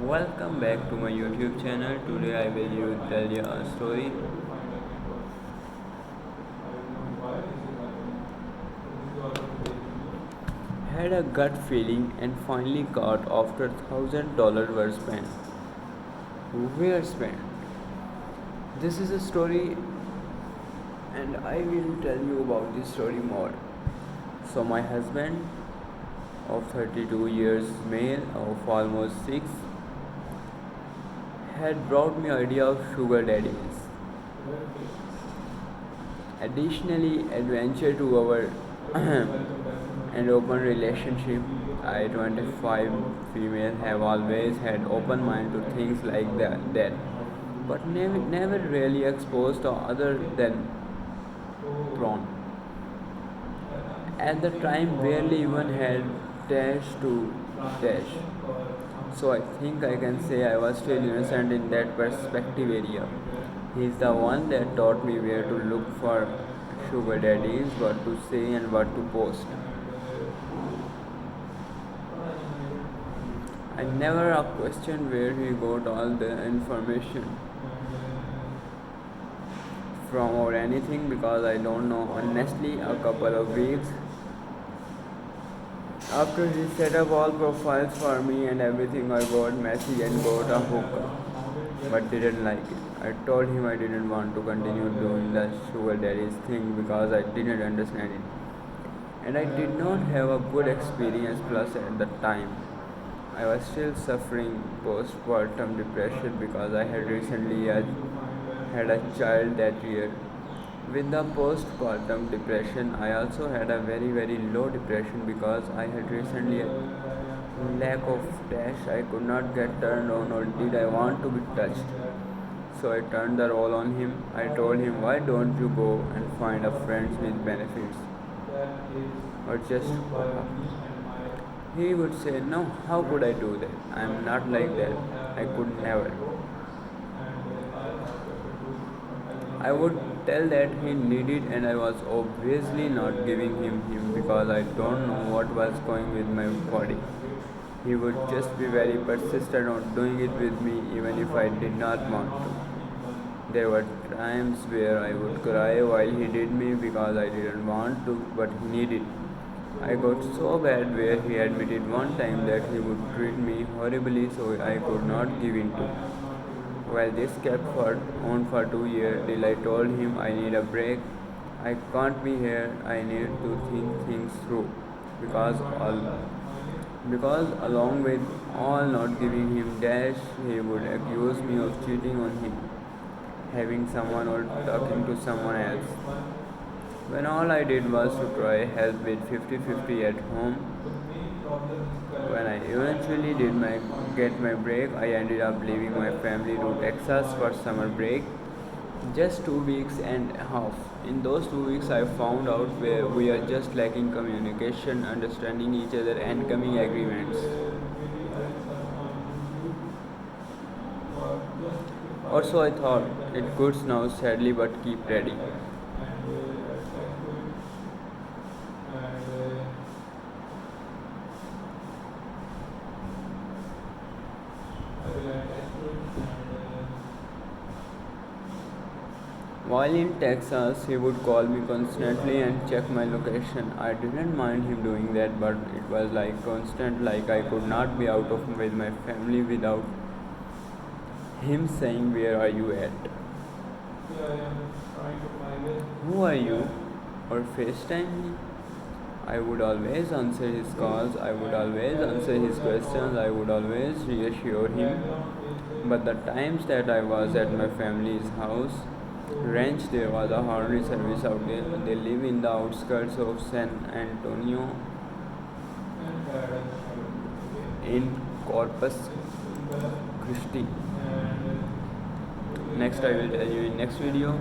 Welcome back to my YouTube channel. Today I will tell you a story. Had a gut feeling and finally got after $1,000 were spent. Where spent? This is a story and I will tell you about this story more. So my husband of 32 years male of almost 6 had brought me idea of sugar daddies. Additionally, adventure to our and open relationship. I 25 female have always had open mind to things like that but never really exposed to other than prawn. At the time, barely even had dash to dash. So I think I can say I was still innocent in that perspective area. He's the one that taught me where to look for sugar daddies, what to say and what to post. I never questioned where he got all the information from or anything because I don't know. Honestly, a couple of weeks after he set up all profiles for me and everything, I got messy and got a hookah, but didn't like it. I told him I didn't want to continue doing the sugar daddies thing because I didn't understand it. And I did not have a good experience, plus at the time I was still suffering postpartum depression because I had recently had a child that year. With the postpartum depression, I also had a very low depression because I had recently a lack of dash. I could not get turned on or did I want to be touched. So I turned the role on him. I told him, why don't you go and find a friend with benefits or just hook up? He would say, no, how could I do that? I am not like that. I could never. I would tell that he needed and I was obviously not giving him because I don't know what was going with my body. He would just be very persistent on doing it with me even if I did not want to. There were times where I would cry while he did me because I didn't want to but he needed. I got so bad where he admitted one time that he would treat me horribly so I could not give in to. Well, this kept on for 2 years till I told him I need a break. I can't be here. I need to think things through because along with all not giving him dash, he would accuse me of cheating on him, having someone or talking to someone else. When all I did was to try help with 50-50 at home, when I eventually get my break, I ended up leaving my family to Texas for summer break. Just 2 weeks and a half. In those 2 weeks, I found out where we are just lacking communication, understanding each other, and coming agreements. Also, I thought it goods now, sadly, but keep ready. While in Texas, he would call me constantly and check my location. I didn't mind him doing that, but it was like constant, like I could not be out of with my family without him saying, "Where are you at? Who are you?" or FaceTime me. I would always answer his calls, I would always answer his questions, I would always reassure him. But the times that I was at my family's house, ranch, there was a Harley service out there. They live in the outskirts of San Antonio in Corpus Christi. Next I will tell you in next video.